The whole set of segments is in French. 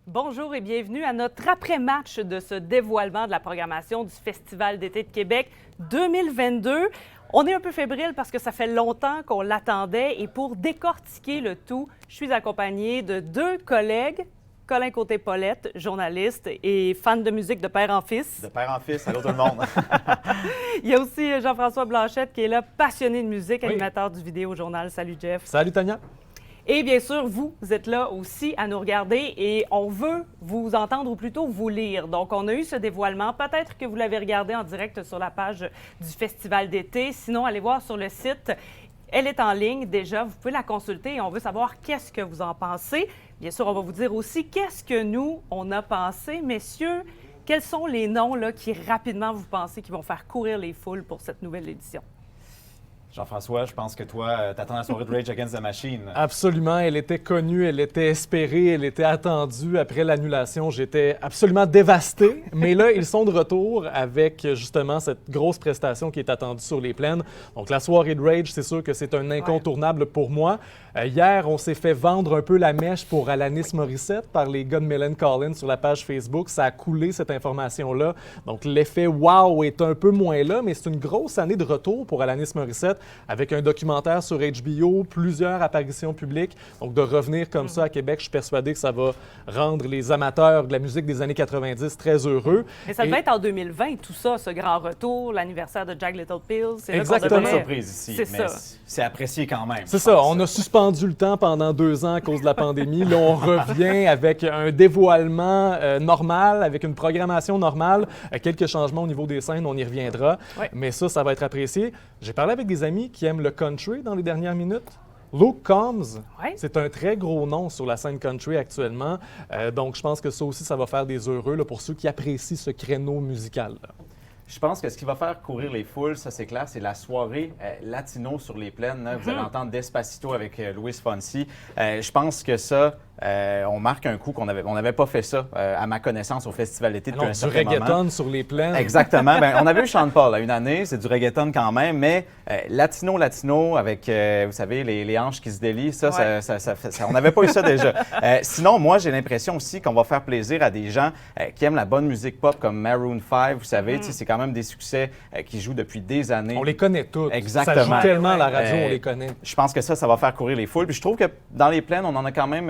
Bonjour et bienvenue à notre après-match de ce dévoilement de la programmation du Festival d'été de Québec 2022. On est un peu fébrile parce que ça fait longtemps qu'on l'attendait et pour décortiquer le tout, je suis accompagnée de deux collègues. Colin Côté-Paulette, journaliste et fan de musique de père en fils. De père en fils, allô tout le monde. Il y a aussi Jean-François Blanchette qui est là, passionné de musique, animateur du Vidéo Journal. Salut Jeff. Salut Tania. Et bien sûr, vous êtes là aussi à nous regarder et on veut vous entendre ou plutôt vous lire. Donc, on a eu ce dévoilement. Peut-être que vous l'avez regardé en direct sur la page du Festival d'été. Sinon, allez voir sur le site. Elle est en ligne déjà. Vous pouvez la consulter et on veut savoir qu'est-ce que vous en pensez. Bien sûr, on va vous dire aussi qu'est-ce que nous, on a pensé. Messieurs, quels sont les noms là, qui rapidement vous pensez qui vont faire courir les foules pour cette nouvelle édition? Jean-François, je pense que toi, t'attends la soirée de Rage Against the Machine. Absolument, elle était connue, elle était espérée, elle était attendue. Après l'annulation, j'étais absolument dévasté. Mais là, ils sont de retour avec justement cette grosse prestation qui est attendue sur les plaines. Donc la soirée de Rage, c'est sûr que c'est un incontournable pour moi. Hier, on s'est fait vendre un peu la mèche pour Alanis Morissette par les gars de Millencolin sur la page Facebook. Ça a coulé cette information-là. Donc l'effet wow est un peu moins là, mais c'est une grosse année de retour pour Alanis Morissette, avec un documentaire sur HBO, plusieurs apparitions publiques. Donc, de revenir comme ça à Québec, je suis persuadé que ça va rendre les amateurs de la musique des années 90 très heureux. Mais ça devait être en 2020, tout ça, ce grand retour, l'anniversaire de Jagged Little Pill. C'est exactement une surprise ici, c'est mais ça. C'est apprécié quand même. C'est ça, on a suspendu le temps pendant 2 ans à cause de la pandémie. Là, on revient avec un dévoilement normal, avec une programmation normale, quelques changements au niveau des scènes, on y reviendra. Ouais. Mais ça va être apprécié. J'ai parlé avec des amis qui aiment le country dans les dernières minutes. Luke Combs, c'est un très gros nom sur la scène country actuellement. Donc, je pense que ça aussi, ça va faire des heureux là, pour ceux qui apprécient ce créneau musical-là. Je pense que ce qui va faire courir les foules, ça c'est clair, c'est la soirée latino sur les plaines. Là. Vous allez entendre Despacito avec Luis Fonsi. Je pense que ça, on marque un coup qu'on n'avait pas fait ça, à ma connaissance, au Festival d'été depuis un certain moment. Du reggaeton sur les plaines. Exactement. Bien, on avait eu Sean Paul une année, c'est du reggaeton quand même, mais latino avec, vous savez, les hanches qui se délient, ça, on n'avait pas eu ça déjà. Sinon, moi, j'ai l'impression aussi qu'on va faire plaisir à des gens qui aiment la bonne musique pop comme Maroon 5, vous savez, c'est quand même des succès qui jouent depuis des années. On les connaît tous. Exactement. Ça joue tellement à la radio, on les connaît. Je pense que ça va faire courir les foules. Puis je trouve que dans les plaines, on en a quand même...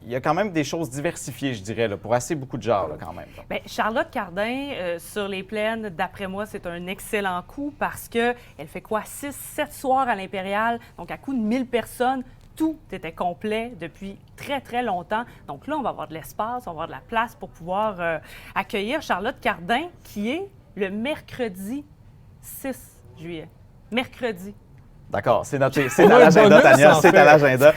il y a quand même des choses diversifiées, je dirais, là, pour assez beaucoup de genres, là, quand même. Bien, Charlotte Cardin, sur les plaines, d'après moi, c'est un excellent coup parce qu'elle fait quoi? 6-7 soirs à l'Impérial, donc à coup de 1000 personnes. Tout était complet depuis très, très longtemps. Donc là, on va avoir de l'espace, on va avoir de la place pour pouvoir accueillir Charlotte Cardin, qui est le mercredi 6 juillet. Mercredi. D'accord, c'est à l'agenda, Tania, c'est à l'agenda.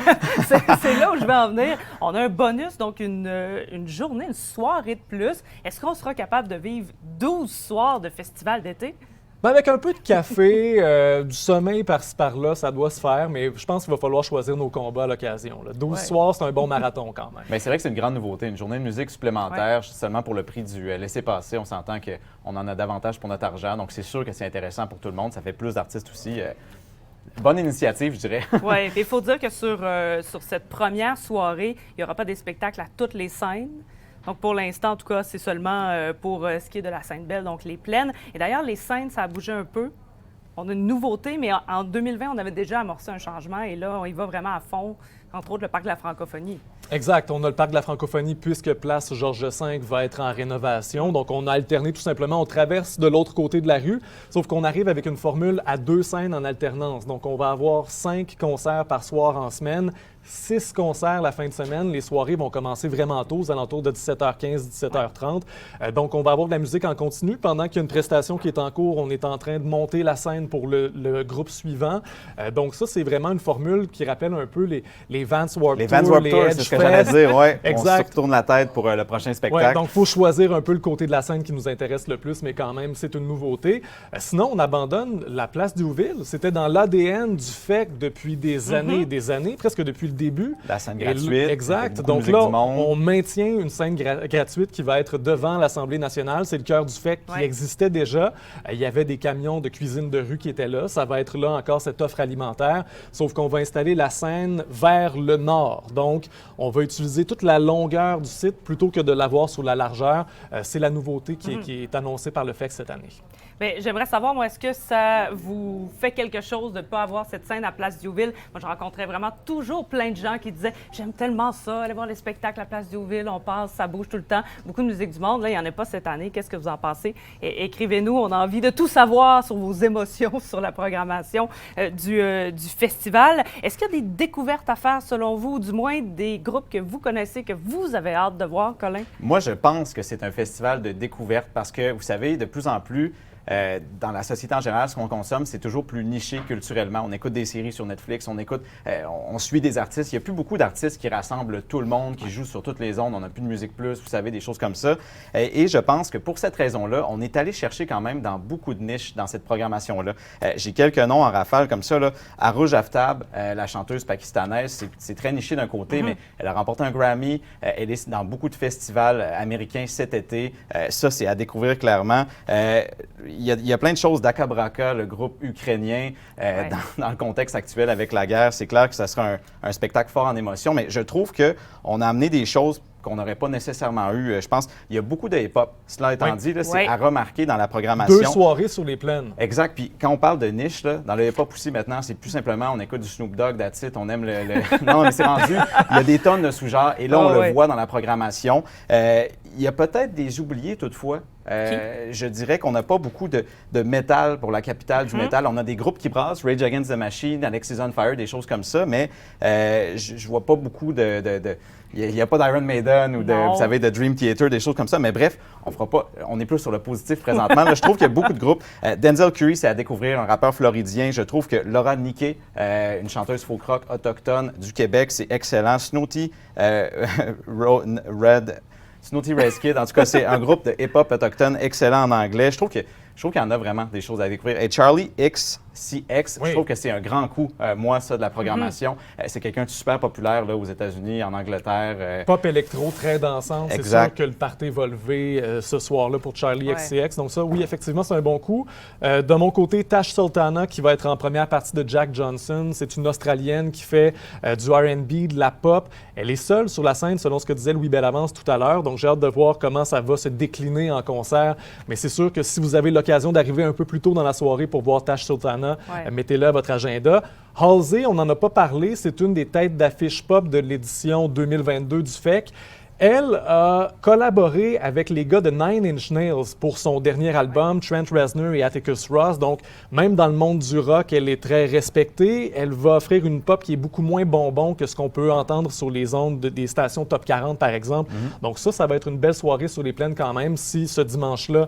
C'est là où je vais en venir. On a un bonus, donc une journée, une soirée de plus. Est-ce qu'on sera capable de vivre 12 soirs de festival d'été? Ben avec un peu de café, du sommeil par-ci par-là, ça doit se faire, mais je pense qu'il va falloir choisir nos combats à l'occasion. 12 soirs, c'est un bon marathon quand même. Mais c'est vrai que c'est une grande nouveauté, une journée de musique supplémentaire, seulement pour le prix du laissez-passer. On s'entend qu'on en a davantage pour notre argent, donc c'est sûr que c'est intéressant pour tout le monde. Ça fait plus d'artistes aussi. Bonne initiative, je dirais. Oui, il faut dire que sur cette première soirée, il n'y aura pas des spectacles à toutes les scènes. Donc, pour l'instant, en tout cas, c'est seulement pour ce qui est de la Sainte-Belle, donc les plaines. Et d'ailleurs, les scènes, ça a bougé un peu. On a une nouveauté, mais en 2020, on avait déjà amorcé un changement. Et là, on y va vraiment à fond, entre autres le Parc de la Francophonie. Exact. On a le Parc de la Francophonie puisque Place Georges V va être en rénovation. Donc, on a alterné tout simplement. On traverse de l'autre côté de la rue, sauf qu'on arrive avec une formule à 2 scènes en alternance. Donc, on va avoir 5 concerts par soir en semaine, 6 concerts la fin de semaine. Les soirées vont commencer vraiment tôt, aux alentours de 17h15, 17h30. Donc, on va avoir de la musique en continu. Pendant qu'il y a une prestation qui est en cours, on est en train de monter la scène pour le groupe suivant. Donc, ça, c'est vraiment une formule qui rappelle un peu les Vans Warped Tour, Vans Warped Tour, c'est ce que j'allais dire, oui. Exact. On se retourne la tête pour le prochain spectacle. Ouais, donc, il faut choisir un peu le côté de la scène qui nous intéresse le plus, mais quand même, c'est une nouveauté. Sinon, on abandonne la place d'Youville. C'était dans l'ADN du FEC depuis des années et des années, presque depuis le début. La scène gratuite. Exact. Donc là, on maintient une scène gratuite qui va être devant l'Assemblée nationale. C'est le cœur du FEC qui existait déjà. Il y avait des camions de cuisine de rue qui étaient là. Ça va être là encore cette offre alimentaire, sauf qu'on va installer la scène vers le nord. Donc, On va utiliser toute la longueur du site plutôt que de l'avoir sur la largeur. C'est la nouveauté qui est annoncée par le FEC cette année. Bien, j'aimerais savoir, moi, est-ce que ça vous fait quelque chose de ne pas avoir cette scène à Place Diouville? Moi, je rencontrais vraiment toujours plein de gens qui disaient « J'aime tellement ça, aller voir les spectacles à Place Diouville, on passe, ça bouge tout le temps. » Beaucoup de musique du monde, là, il n'y en a pas cette année. Qu'est-ce que vous en pensez? Écrivez-nous, on a envie de tout savoir sur vos émotions, sur la programmation du festival. Est-ce qu'il y a des découvertes à faire, selon vous, ou du moins des groupes que vous connaissez, que vous avez hâte de voir, Colin? Moi, je pense que c'est un festival de découverte parce que, vous savez, de plus en plus, dans la société en général, ce qu'on consomme, c'est toujours plus niché culturellement. On écoute des séries sur Netflix, on suit des artistes. Il n'y a plus beaucoup d'artistes qui rassemblent tout le monde, qui jouent sur toutes les ondes. On n'a plus de Musique Plus, vous savez, des choses comme ça. Et je pense que pour cette raison-là, on est allé chercher quand même dans beaucoup de niches dans cette programmation-là. J'ai quelques noms en rafale comme ça. Là. Arouj Aftab, la chanteuse pakistanaise, c'est très niché d'un côté, mais elle a remporté un Grammy. Elle est dans beaucoup de festivals américains cet été. Ça, c'est à découvrir clairement. Il y a plein de choses. Daka Braka, le groupe ukrainien, dans le contexte actuel avec la guerre, c'est clair que ça sera un spectacle fort en émotion, mais je trouve qu'on a amené des choses qu'on n'aurait pas nécessairement eu. Je pense qu'il y a beaucoup de hip-hop. Cela étant dit, c'est à remarquer dans la programmation. 2 soirées sur les plaines. Exact. Puis quand on parle de niche, là, dans le hip-hop aussi maintenant, c'est plus simplement on écoute du Snoop Dogg, that's it, on aime Non, mais c'est rendu. Il y a des tonnes de sous-genres et là, on le voit dans la programmation. Il y a peut-être des oubliés toutefois. Je dirais qu'on n'a pas beaucoup de métal pour la capitale du métal. On a des groupes qui brassent, Rage Against the Machine, Alexis on Fire, des choses comme ça, mais je vois pas beaucoup il n'y a pas d'Iron Maiden ou vous savez, de Dream Theater, des choses comme ça. Mais bref, on est plus sur le positif présentement. Là, je trouve qu'il y a beaucoup de groupes. Denzel Curry, c'est à découvrir, un rappeur floridien. Je trouve que Laura Niquet, une chanteuse folk rock autochtone du Québec, c'est excellent. Snooty Red Kid, en tout cas, c'est un groupe de hip-hop autochtone excellent en anglais. Je trouve qu'il y en a vraiment des choses à découvrir. Et Charlie XCX, je trouve que c'est un grand coup, moi, ça, de la programmation. C'est quelqu'un de super populaire là, aux États-Unis, en Angleterre. Pop électro, très dansant. C'est sûr que le party va lever ce soir-là pour Charlie XCX. Donc ça, oui, effectivement, c'est un bon coup. De mon côté, Tash Sultana, qui va être en première partie de Jack Johnson. C'est une Australienne qui fait du R&B, de la pop. Elle est seule sur la scène, selon ce que disait Louis Bellavance tout à l'heure. Donc j'ai hâte de voir comment ça va se décliner en concert. Mais c'est sûr que si vous avez l'occasion d'arriver un peu plus tôt dans la soirée pour voir Tash Sultana, mettez-le à votre agenda. Halsey, on n'en a pas parlé, c'est une des têtes d'affiche pop de l'édition 2022 du FEC. Elle a collaboré avec les gars de Nine Inch Nails pour son dernier album, Trent Reznor et Atticus Ross. Donc, même dans le monde du rock, elle est très respectée. Elle va offrir une pop qui est beaucoup moins bonbon que ce qu'on peut entendre sur les ondes des stations Top 40, par exemple. Donc ça va être une belle soirée sur les plaines quand même. Si ce dimanche-là,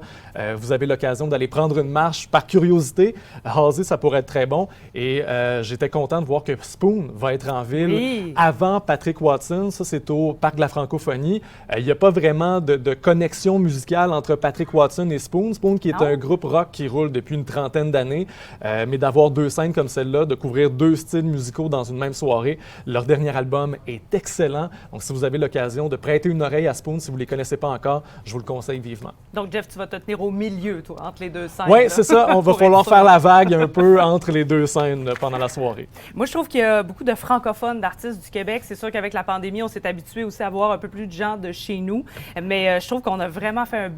vous avez l'occasion d'aller prendre une marche par curiosité, Halsey, ça pourrait être très bon. Et j'étais content de voir que Spoon va être en ville avant Patrick Watson. Ça, c'est au Parc de la Francophonie. Il n'y a pas vraiment de connexion musicale entre Patrick Watson et Spoon. Spoon qui est un groupe rock qui roule depuis une trentaine d'années, mais d'avoir 2 scènes comme celle-là, de couvrir 2 styles musicaux dans une même soirée. Leur dernier album est excellent. Donc, si vous avez l'occasion de prêter une oreille à Spoon, si vous ne les connaissez pas encore, je vous le conseille vivement. Donc, Jeff, tu vas te tenir au milieu, toi, entre les 2 scènes. Oui, c'est ça. On va falloir faire la vague un peu entre les 2 scènes pendant la soirée. Moi, je trouve qu'il y a beaucoup de francophones, d'artistes du Québec. C'est sûr qu'avec la pandémie, on s'est habitué aussi à voir un peu plus de gens de chez nous. Mais je trouve qu'on a vraiment fait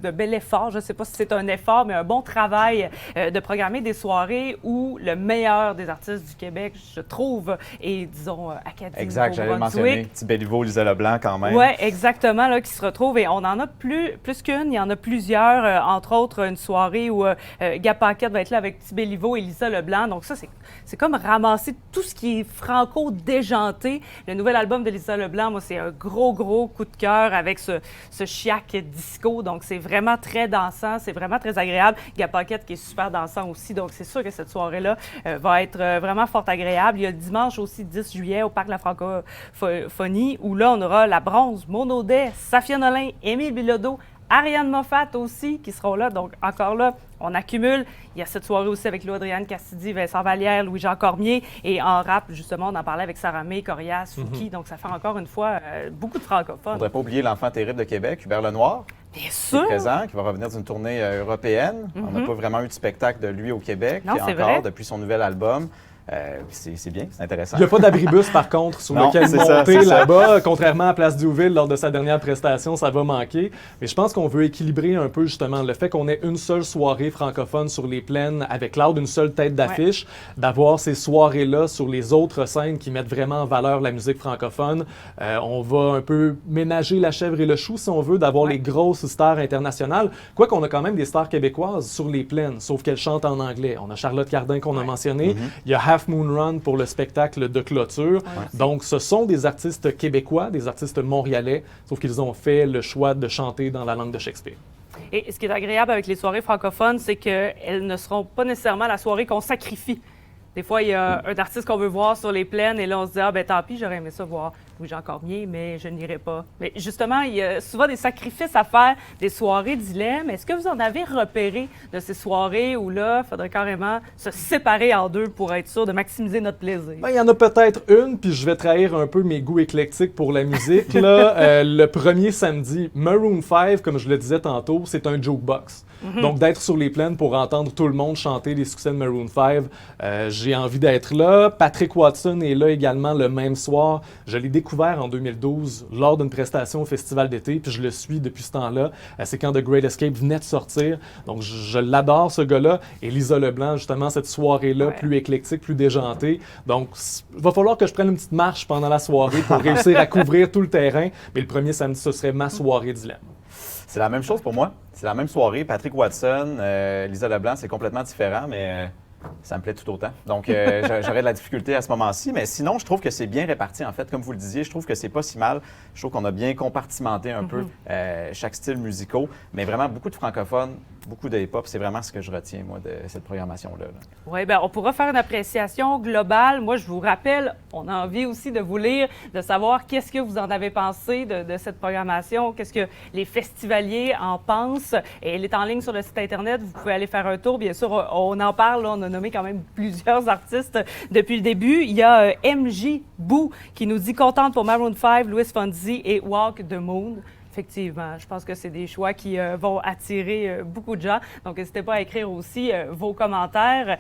de bel effort. Je ne sais pas si c'est un effort, mais un bon travail de programmer des soirées où le meilleur des artistes du Québec, je trouve, est, disons, académique. Exact, j'allais le mentionner. Petit Béliveau, Lisa Leblanc, quand même. Oui, exactement, là, qui se retrouvent. Et on en a plus qu'une. Il y en a plusieurs. Entre autres, une soirée où Gab Paquette va être là avec Petit Béliveau et Lisa Leblanc. Donc ça, c'est comme ramasser tout ce qui est franco-déjanté. Le nouvel album de Lisa Leblanc, moi, c'est un gros coup de cœur avec ce chiac disco. Donc, c'est vraiment très dansant, c'est vraiment très agréable. Gab Paquette qui est super dansant aussi. Donc, c'est sûr que cette soirée-là va être vraiment fort agréable. Il y a le dimanche aussi, 10 juillet, au Parc de la Francophonie, où là, on aura la bronze, Monaudet, Safia Nolin, Émile Bilodeau, Ariane Moffat aussi qui seront là. Donc, encore là, on accumule. Il y a cette soirée aussi avec Louis-Adrienne Castidi, Vincent Vallière, Louis-Jean Cormier. Et en rap, justement, on en parlait avec Sarah May, Corias, Fouki. Donc, ça fait encore une fois beaucoup de francophones. On ne devrait pas oublier l'enfant terrible de Québec, Hubert Lenoir. Bien sûr. Qui est présent, qui va revenir d'une tournée européenne. On n'a pas vraiment eu de spectacle de lui au Québec. Non, c'est vrai. Depuis son nouvel album. c'est bien, c'est intéressant. Il n'y a pas d'abribus, par contre, sur Non, lequel c'est ça, monter c'est ça. là-bas. Contrairement à Place Diouville, lors de sa dernière prestation, ça va manquer. Mais je pense qu'on veut équilibrer un peu, justement, le fait qu'on ait une seule soirée francophone sur les plaines avec Loud, une seule tête d'affiche, d'avoir ces soirées-là sur les autres scènes qui mettent vraiment en valeur la musique francophone. On va un peu ménager la chèvre et le chou, si on veut, d'avoir les grosses stars internationales. Quoique on a quand même des stars québécoises sur les plaines, sauf qu'elles chantent en anglais. On a Charlotte Cardin qu'on a mentionné. Il y a Half Moon Run pour le spectacle de clôture. Donc, ce sont des artistes québécois, des artistes montréalais, sauf qu'ils ont fait le choix de chanter dans la langue de Shakespeare. Et ce qui est agréable avec les soirées francophones, c'est qu'elles ne seront pas nécessairement la soirée qu'on sacrifie. Des fois, il y a un artiste qu'on veut voir sur les plaines et là, on se dit « Ah, ben tant pis, j'aurais aimé ça voir Louis-Jean Cormier, mais je n'irai pas. » Mais justement, il y a souvent des sacrifices à faire, des soirées dilemme. Est-ce que vous en avez repéré de ces soirées où là, il faudrait carrément se séparer en deux pour être sûr de maximiser notre plaisir? Ben, il y en a peut-être une, puis je vais trahir un peu mes goûts éclectiques pour la musique. Là, le premier samedi, Maroon 5, comme je le disais tantôt, c'est un jukebox. Donc, d'être sur les plaines pour entendre tout le monde chanter les succès de Maroon 5, j'ai envie d'être là. Patrick Watson est là également le même soir. Je l'ai découvert en 2012 lors d'une prestation au Festival d'été, puis je le suis depuis ce temps-là. C'est quand The Great Escape venait de sortir. Donc, je l'adore, ce gars-là. Et Lisa Leblanc, justement, cette soirée-là, plus éclectique, plus déjantée. Donc, il va falloir que je prenne une petite marche pendant la soirée pour réussir à couvrir tout le terrain. Mais le premier samedi, ce serait ma soirée dilemme. C'est la même chose pour moi. C'est la même soirée. Patrick Watson, Lisa Leblanc, c'est complètement différent, mais ça me plaît tout autant. Donc, j'aurais de la difficulté à ce moment-ci. Mais sinon, je trouve que c'est bien réparti, en fait. Comme vous le disiez, je trouve que c'est pas si mal. Je trouve qu'on a bien compartimenté un peu chaque style musical. Mais vraiment, beaucoup de francophones, beaucoup de hip-hop. C'est vraiment ce que je retiens, moi, de cette programmation-là. Oui, bien, on pourra faire une appréciation globale. Moi, je vous rappelle, on a envie aussi de vous lire, de savoir qu'est-ce que vous en avez pensé de cette programmation, qu'est-ce que les festivaliers en pensent. Et elle est en ligne sur le site Internet. Vous pouvez aller faire un tour. Bien sûr, on en parle. Là, on a nommé quand même plusieurs artistes depuis le début. Il y a MJ Boo qui nous dit « Contente pour Maroon 5, Louis Fonzi et Walk the Moon ». Effectivement, je pense que c'est des choix qui vont attirer beaucoup de gens. Donc, n'hésitez pas à écrire aussi vos commentaires.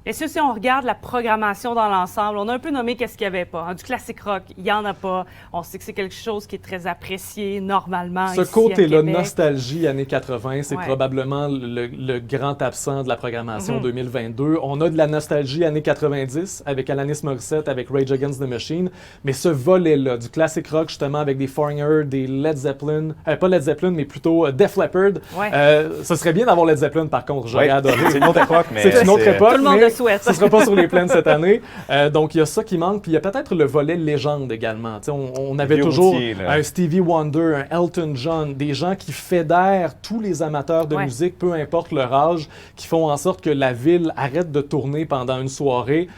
Messieurs, si on regarde la programmation dans l'ensemble, on a un peu nommé qu'est-ce qu'il n'y avait pas. Du classique rock, il n'y en a pas. On sait que c'est quelque chose qui est très apprécié normalement. Ce côté-là, nostalgie années 80, c'est probablement le grand absent de la programmation 2022. On a de la nostalgie années 90 avec Alanis Morissette, avec Rage Against the Machine, mais ce volet-là, du classique rock justement avec des Foreigner, des Led Zeppelin, pas Led Zeppelin, mais plutôt Def Leppard. Ce serait bien d'avoir Led Zeppelin par contre, j'aurais adoré. C'est une autre époque, mais c'est une autre époque. Tout le monde le souhaite. Ce ne sera pas sur les plaines cette année. Donc, il y a ça qui manque. Puis, il y a peut-être le volet légende également. On avait toujours un Stevie Wonder, un Elton John, des gens qui fédèrent tous les amateurs de musique, peu importe leur âge, qui font en sorte que la ville arrête de tourner pendant une soirée.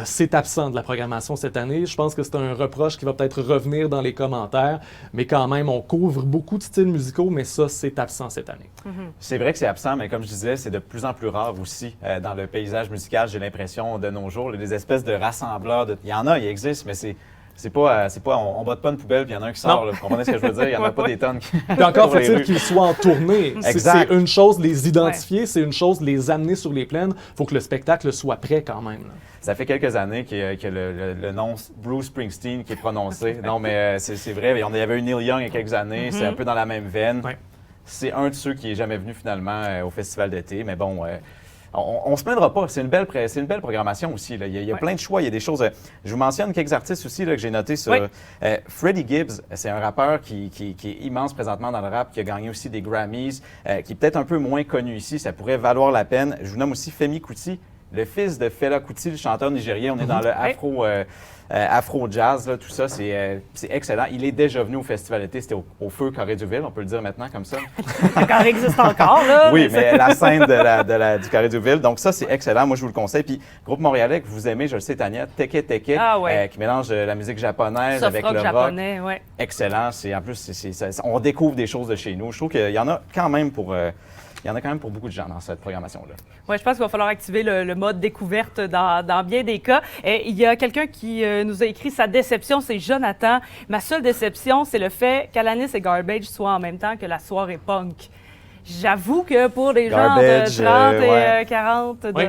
C'est absent de la programmation cette année. Je pense que c'est un reproche qui va peut-être revenir dans les commentaires, mais quand même, on couvre beaucoup de styles musicaux, mais ça, c'est absent cette année. C'est vrai que c'est absent, mais comme je disais, c'est de plus en plus rare aussi dans le paysage musical, j'ai l'impression, de nos jours. Des espèces de rassembleurs. Il y en a, il existe, mais c'est pas, on botte pas une poubelle puis il y en a un qui sort. Là, vous comprenez ce que je veux dire? Il n'y en a pas des tonnes qui... Puis encore faut-il qu'ils soient en tournée. C'est une chose les identifier, c'est une chose les amener sur les plaines. Il faut que le spectacle soit prêt quand même. Là. Ça fait quelques années que le nom Bruce Springsteen qui est prononcé. Non, mais c'est vrai. Il y avait eu Neil Young il y a quelques années. C'est un peu dans la même veine. C'est un de ceux qui n'est jamais venu finalement au Festival d'été. Mais bon... On ne se plaindra pas. C'est une belle programmation aussi. Là. Il y a plein de choix. Il y a des choses. Je vous mentionne quelques artistes aussi là, que j'ai notés sur. Freddie Gibbs, c'est un rappeur qui est immense présentement dans le rap, qui a gagné aussi des Grammys, qui est peut-être un peu moins connu ici. Ça pourrait valoir la peine. Je vous nomme aussi Femi Kuti, le fils de Fela Kuti, le chanteur nigérien. On est dans le afro-jazz, tout ça, c'est excellent. Il est déjà venu au Festival d'été, c'était au Feu Carré-Duville, on peut le dire maintenant comme ça. Le Carré existe encore, là. Oui, mais la scène du Carré-Duville, donc ça, c'est excellent, moi je vous le conseille. Puis, groupe montréalais que vous aimez, je le sais, Tania, Teke Teke, qui mélange la musique japonaise avec le rock. Japonais, excellent, en plus, on découvre des choses de chez nous. Je trouve qu'il y en a quand même pour... Il y en a quand même pour beaucoup de gens dans cette programmation-là. Oui, je pense qu'il va falloir activer le mode découverte dans bien des cas. Et il y a quelqu'un qui nous a écrit sa déception, c'est Jonathan. Ma seule déception, c'est le fait qu'Alanis et Garbage soient en même temps que la soirée punk. J'avoue que pour les gens Garbage, de 30 ouais. et 40, Oui.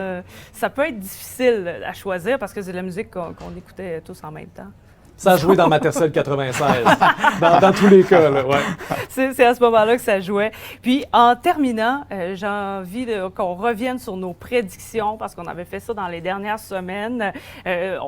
ça peut être difficile à choisir parce que c'est de la musique qu'on écoutait tous en même temps. Ça a joué dans ma Tercel 96, dans tous les cas, là, ouais. C'est à ce moment-là que ça jouait. Puis, en terminant, j'ai envie qu'on revienne sur nos prédictions parce qu'on avait fait ça dans les dernières semaines.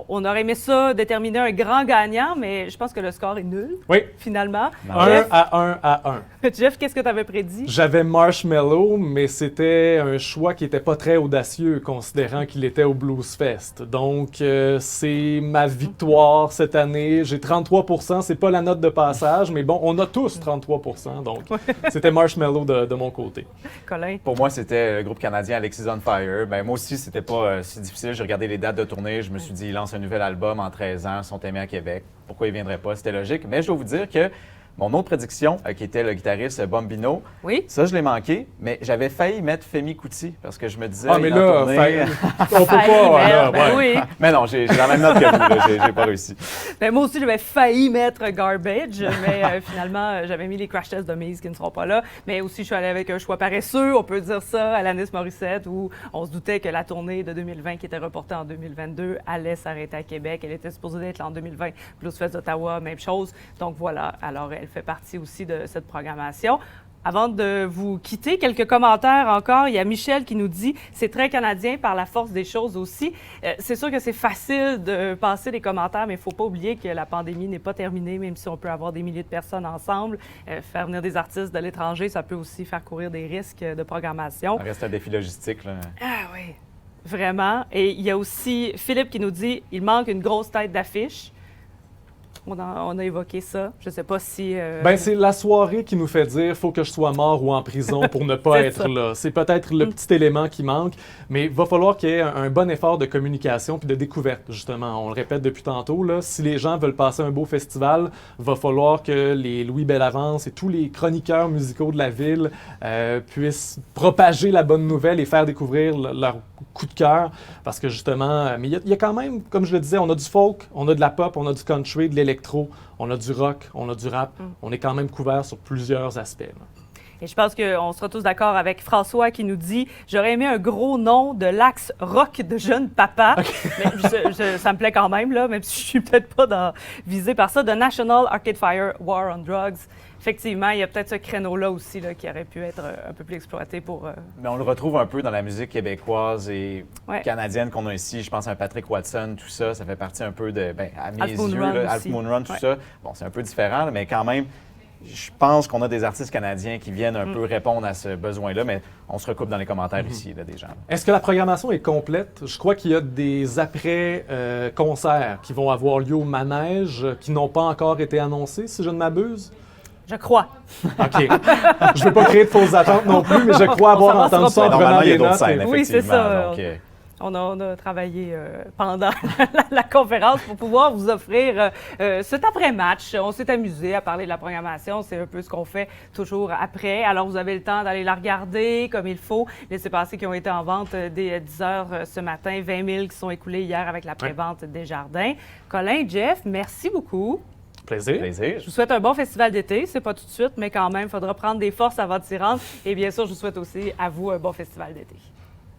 On aurait aimé ça déterminer un grand gagnant, mais je pense que le score est nul, Oui, finalement. 1 à 1 à 1. Jeff, qu'est-ce que tu avais prédit? J'avais Marshmello, mais c'était un choix qui n'était pas très audacieux, considérant qu'il était au Blues Fest. Donc, c'est ma victoire cette année. J'ai 33 %, c'est pas la note de passage, mais bon, on a tous 33 %, donc c'était Marshmello de mon côté. Colin? Pour moi, c'était le groupe canadien Alexis on Fire. Ben, moi aussi, c'était pas si difficile. J'ai regardé les dates de tournée. Je me suis dit, ils lancent un nouvel album en 13 ans, ils sont aimés à Québec. Pourquoi ils ne viendraient pas? C'était logique. Mais je dois vous dire que mon autre prédiction, qui était le guitariste Bombino, Oui? ça, je l'ai manqué, mais j'avais failli mettre Femi Kuti parce que je me disais. Ah, mais en là, tournée- on peut pas, là, Ben ouais. oui. Mais non, j'ai la même note que vous, là. J'ai pas réussi. Ben, moi aussi, j'avais failli mettre Garbage, mais finalement, j'avais mis les Crash Tests de Mise qui ne seront pas là. Mais aussi, je suis allée avec un choix paresseux, on peut dire ça, Alanis Morissette, où on se doutait que la tournée de 2020, qui était reportée en 2022, allait s'arrêter à Québec. Elle était supposée être là en 2020. Blues Fest d'Ottawa, même chose. Donc voilà, alors elle fait partie aussi de cette programmation. Avant de vous quitter, quelques commentaires encore. Il y a Michel qui nous dit « C'est très canadien par la force des choses aussi ». C'est sûr que c'est facile de passer les commentaires, mais il ne faut pas oublier que la pandémie n'est pas terminée, même si on peut avoir des milliers de personnes ensemble. Faire venir des artistes de l'étranger, ça peut aussi faire courir des risques de programmation. Ça reste un défi logistique, là. Ah oui, vraiment. Et il y a aussi Philippe qui nous dit « Il manque une grosse tête d'affiche ». On a évoqué ça. Je ne sais pas si... Ben, c'est la soirée qui nous fait dire faut que je sois mort ou en prison pour ne pas C'est être ça. là. C'est peut-être le petit élément qui manque, mais il va falloir qu'il y ait un bon effort de communication puis de découverte, justement. On le répète depuis tantôt, là, si les gens veulent passer un beau festival, il va falloir que les Louis Bellavance et tous les chroniqueurs musicaux de la ville puissent propager la bonne nouvelle et faire découvrir leur coup de cœur, parce que justement, mais il y a quand même, comme je le disais, on a du folk, on a de la pop, on a du country, de l'électro, on a du rock, on a du rap. On est quand même couvert sur plusieurs aspects, là. Et je pense qu'on sera tous d'accord avec François qui nous dit « J'aurais aimé un gros nom de l'axe rock de jeune papa. Mais ça me plaît quand même, là, même si je suis peut-être pas visée par ça. « The National Arcade Fire War on Drugs ». Effectivement, il y a peut-être ce créneau-là aussi là, qui aurait pu être un peu plus exploité pour... Mais on le retrouve un peu dans la musique québécoise et Ouais. canadienne qu'on a ici. Je pense à un Patrick Watson, tout ça. Ça fait partie un peu de, ben, à mes Half Moon yeux, Run là, Half aussi. Moon Run, tout Ouais. ça. Bon, c'est un peu différent, mais quand même, je pense qu'on a des artistes canadiens qui viennent un peu répondre à ce besoin-là, mais on se recoupe dans les commentaires ici, là, des gens. Est-ce que la programmation est complète? Je crois qu'il y a des après-concerts qui vont avoir lieu au manège qui n'ont pas encore été annoncés, si je ne m'abuse. Je crois. OK. Je ne veux pas créer de fausses attentes non plus, mais je crois avoir s'avancera entendu ça en pas. prenant Normalement, il y a des d'autres notes. scènes, Oui, c'est effectivement. ça. Donc, On a travaillé pendant la conférence pour pouvoir vous offrir cet après-match. On s'est amusé à parler de la programmation. C'est un peu ce qu'on fait toujours après. Alors, vous avez le temps d'aller la regarder comme il faut. Les laissez-passer qui ont été en vente dès 10 heures ce matin. 20 000 qui sont écoulés hier avec la pré-vente des Jardins. Colin, Jeff, merci beaucoup. Plaisir. plaisir. Je vous souhaite un bon festival d'été. C'est pas tout de suite, mais quand même, il faudra prendre des forces avant de s'y rendre. Et bien sûr, je vous souhaite aussi à vous un bon festival d'été.